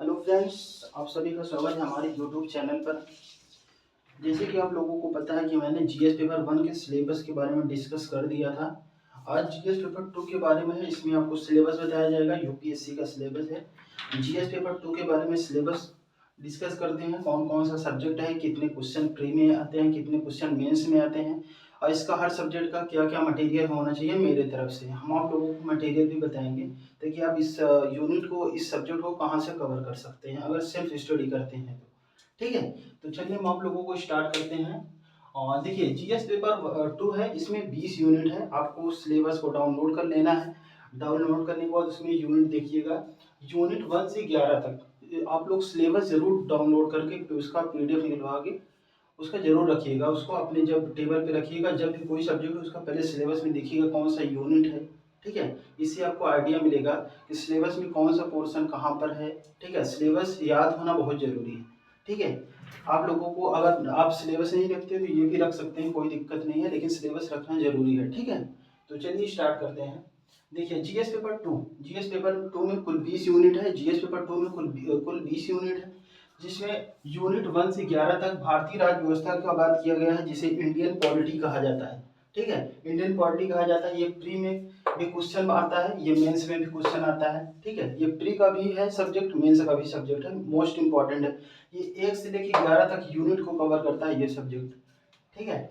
Hello friends, आप सभी का स्वागत है हमारे यूट्यूब चैनल पर। जैसे कि आप लोगों को पता है कि मैंने जीएस पेपर 1 के सिलेबस के बारे में डिस्कस कर दिया था। आज जीएस पेपर 2 के बारे में है। इसमें आपको सिलेबस बताया जाएगा। यूपीएससी का सिलेबस है। जीएस पेपर 2 के बारे में सिलेबस डिस्कस करते हैं। कौन कौन सा सब्जेक्ट है, कितने क्वेश्चन प्री में आते हैं, कितने क्वेश्चन मेंस में आते हैं, और इसका हर सब्जेक्ट का क्या क्या मटेरियल होना चाहिए। मेरे तरफ से हम आप लोगों को मटेरियल भी बताएंगे ताकि आप इस यूनिट को, इस सब्जेक्ट को कहाँ से कवर कर सकते हैं अगर सेल्फ स्टडी करते हैं तो। ठीक है, तो चलिए हम आप लोगों को स्टार्ट करते हैं। और देखिए, जीएस पेपर 2 है। इसमें 20 यूनिट है। आपको सिलेबस को डाउनलोड कर लेना है। डाउनलोड करने के बाद उसमें यूनिट देखिएगा, यूनिट 1 से 11 तक आप लोग सिलेबस जरूर डाउनलोड करके फिर उसका पीडीएफ निकलवा के उसका जरूर रखिएगा। उसको अपने जब टेबल पे रखिएगा, जब भी कोई सब्जेक्ट उसका पहले सिलेबस में देखिएगा कौन सा यूनिट है। ठीक है, इससे आपको आइडिया मिलेगा कि सिलेबस में कौन सा पोर्शन कहाँ पर है। ठीक है, सिलेबस याद होना बहुत जरूरी है। ठीक है, आप लोगों को अगर आप सिलेबस नहीं रखते तो ये भी रख सकते हैं, कोई दिक्कत नहीं है, लेकिन सिलेबस रखना जरूरी है। ठीक है, तो चलिए स्टार्ट करते हैं। देखिए, जीएस पेपर 2, जीएस पेपर 2 में कुल 20 यूनिट है। जीएस पेपर 2 में कुल 20 यूनिट है, जिसमें यूनिट 1 से 11 तक भारतीय राज्य व्यवस्था का बात किया गया है, जिसे इंडियन पॉलिटी कहा जाता है। ठीक है, इंडियन पॉलिटी कहा जाता है। ये प्री में भी क्वेश्चन आता है, ये मेंस में भी क्वेश्चन आता है। ठीक है, ये प्री का भी है सब्जेक्ट, मेंस का भी सब्जेक्ट है, मोस्ट इंपॉर्टेंट है। ये 1 से लेकर 11 तक यूनिट को कवर करता है ये सब्जेक्ट। ठीक है,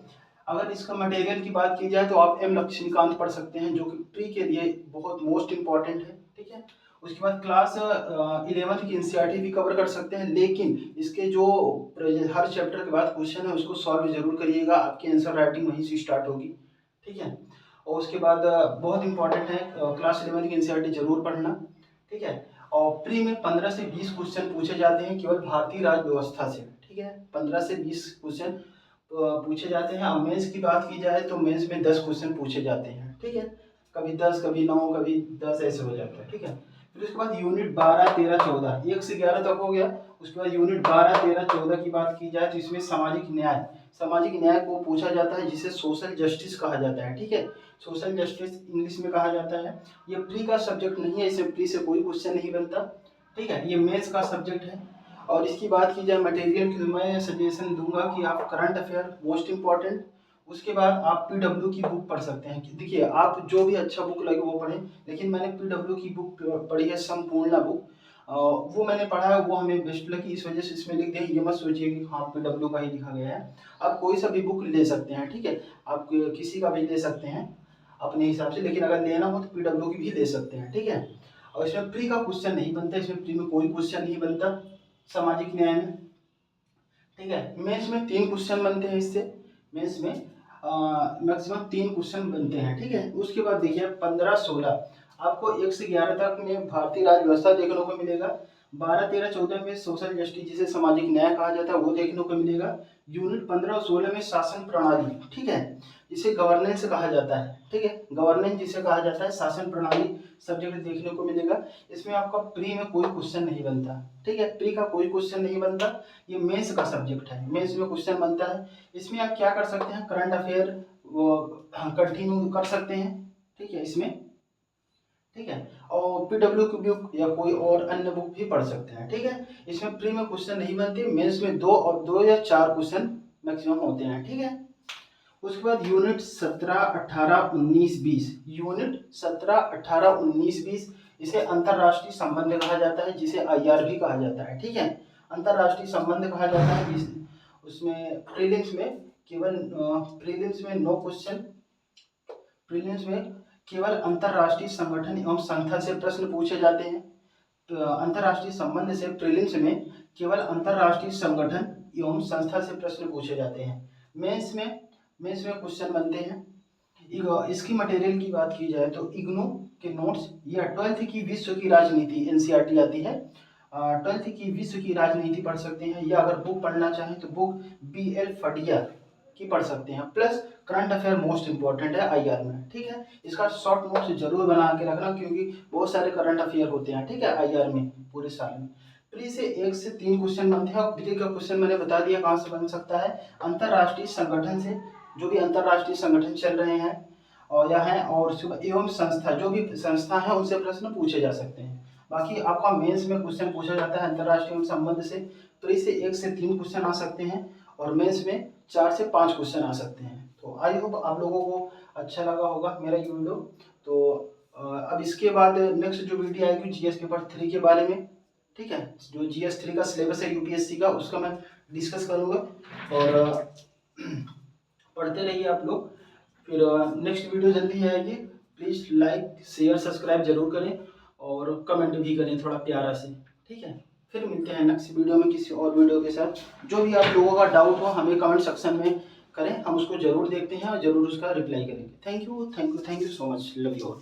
अगर इसका मटेरियल की बात की जाए तो आप एम लक्ष्मीकांत पढ़ सकते हैं, जो कि प्री के लिए बहुत मोस्ट इंपॉर्टेंट है। ठीक है, उसके बाद क्लास 11th की एनसीईआरटी भी कवर कर सकते हैं, लेकिन इसके जो हर चैप्टर के बाद क्वेश्चन है उसको सॉल्व जरूर करिएगा। आपकी आंसर राइटिंग वहीं से स्टार्ट होगी। ठीक है, और उसके बाद बहुत इंपॉर्टेंट है, क्लास 11th की एनसीईआरटी जरूर पढ़ना। ठीक है, और प्री में 15 से 20 क्वेश्चन पूछे जाते हैं केवल भारतीय राज्य व्यवस्था से। ठीक है, 15 से 20 क्वेश्चन पूछे जाते हैं। अब मेंस की बात की जाए तो मेंस में 10 क्वेश्चन पूछे जाते हैं। ठीक है, कभी 10, कभी 9, कभी 10 ऐसे हो जाता है। ठीक है, फिर उसके बाद यूनिट 12, 13, 14, 1 से 11 तक हो गया। उसके बाद यूनिट 12, 13, 14 की बात की जाए तो इसमें सामाजिक न्याय को पूछा जाता है, जिसे सोशल जस्टिस कहा जाता है। ठीक है, सोशल जस्टिस इंग्लिश में कहा जाता है। ये प्री का सब्जेक्ट नहीं है, इसे प्री से कोई क्वेश्चन नहीं बनता। ठीक है, ये मेंस का सब्जेक्ट है। और इसकी बात की जाए मटेरियल की, मैं सजेशन दूंगा कि आप करंट अफेयर मोस्ट इंपॉर्टेंट, उसके बाद आप पीडब्ल्यू की बुक पढ़ सकते हैं। देखिए, आप जो भी अच्छा बुक लगे वो पढ़ें, लेकिन मैंने पीडब्ल्यू की बुक पढ़ी है, संपूर्णा बुक। वो मैंने पढ़ा है, वो हमें बेस्ट लगी, इस वजह से इसमें लिख दिया। ये मत सोचिए कि हाँ पीडब्ल्यू का ही लिखा गया है। आप कोई सा भी बुक ले सकते हैं। ठीक है, आप किसी का भी ले सकते हैं अपने हिसाब से, लेकिन अगर लेना हो तो पीडब्ल्यू की भी ले सकते हैं। ठीक है, और इसमें प्री का क्वेश्चन नहीं बनता, इसमें प्री में कोई क्वेश्चन नहीं बनता सामाजिक न्याय में। ठीक है, मेंस में 3 क्वेश्चन बनते हैं इससे। मेंस में मैक्सिमम 3 क्वेश्चन बनते हैं। ठीक है, उसके बाद देखिए 15, 16 आपको 1 से 11 तक में भारतीय राज्य व्यवस्था देखने को मिलेगा। 12, 13, 14 में सोशल जस्टिस, जिसे सामाजिक न्याय कहा जाता है, वो देखने को मिलेगा। यूनिट 15 और 16 में शासन प्रणाली, ठीक है, जिसे गवर्नेंस कहा जाता है। ठीक है, गवर्नेंस जिसे कहा जाता है, शासन प्रणाली सब्जेक्ट देखने को मिलेगा। इसमें आपका प्री में कोई क्वेश्चन नहीं बनता। ठीक है, प्री का कोई क्वेश्चन नहीं बनता, ये मेंस का सब्जेक्ट है। मेंस में क्वेश्चन बनता है। इसमें आप क्या कर सकते हैं, करंट अफेयर वो कंटिन्यू कर सकते हैं। ठीक है, इसमें ठीक है, और पीडब्ल्यू की बुक या कोई और अन्य बुक भी पढ़ सकते हैं। ठीक है, इसमें प्री में क्वेश्चन नहीं बनते, मेंस में 2 या 4 क्वेश्चन मैक्सिमम होते हैं। ठीक है, उसके बाद यूनिट 17, 18, 19, 20, यूनिट 17, 18, 19, 20 इसे अंतरराष्ट्रीय संबंध कहा जाता है, जिसे आईआर भी कहा जाता है। ठीक है, अंतरराष्ट्रीय संबंध कहा जाता है। उसमें प्रीलिम्स में केवल प्रीलिम्स में 9 क्वेश्चन, प्रीलिम्स में केवल अंतरराष्ट्रीय संगठन एवं संस्था से प्रश्न पूछे जाते हैं। तो अंतरराष्ट्रीय संबंध से प्रीलिम्स में केवल अंतरराष्ट्रीय संगठन एवं संस्था से प्रश्न पूछे जाते हैं। मेंस में क्वेश्चन बनते हैं। इसकी मटेरियल की बात की जाए तो इग्नू के नोट्स या 12th की विश्व की राजनीति एनसीईआरटी आती है। 12th की विश्व की राजनीति पढ़ सकते हैं, या अगर बुक पढ़ना चाहें तो बुक BL फडिया की पढ़ सकते हैं। Plus current affair most important है आईआर में। ठीक है, इसका शॉर्ट नोट्स जरूर बना के रखना, क्योंकि बहुत सारे करंट अफेयर होते हैं। ठीक है, आईआर में पूरे साल में प्री से 1 से 3 क्वेश्चन बनते हैं। और प्री का क्वेश्चन मैंने बता दिया कहाँ से बन सकता है, अंतरराष्ट्रीय संगठन से, जो भी अंतरराष्ट्रीय संगठन चल रहे हैं और या हैं, और एवं संस्था, जो भी संस्था है उनसे प्रश्न पूछे जा सकते हैं। बाकी आपका मेंस में क्वेश्चन पूछा जाता है अंतर्राष्ट्रीय संबंध से, तो इससे 1 से 3 क्वेश्चन आ सकते हैं और मेंस में 4 से 5 क्वेश्चन आ सकते हैं। तो आई होप आप लोगों को अच्छा लगा होगा मेरा ये वीडियो। तो अब इसके बाद नेक्स्ट जो वीडियो आएगी जीएस पेपर 3 के बारे में, ठीक है, जो जीएस 3 का सिलेबस है यूपीएससी का, उसका मैं डिस्कस करूँगा। और पढ़ते रहिए आप लोग। फिर नेक्स्ट वीडियो जल्दी आएगी। प्लीज़ लाइक शेयर सब्सक्राइब जरूर करें और कमेंट भी करें थोड़ा प्यारा से, ठीक है। फिर मिलते हैं नेक्स्ट वीडियो में किसी और वीडियो के साथ। जो भी आप लोगों का डाउट हो हमें कमेंट सेक्शन में करें, हम उसको जरूर देखते हैं और जरूर उसका रिप्लाई करेंगे। Thank you so much, love you all.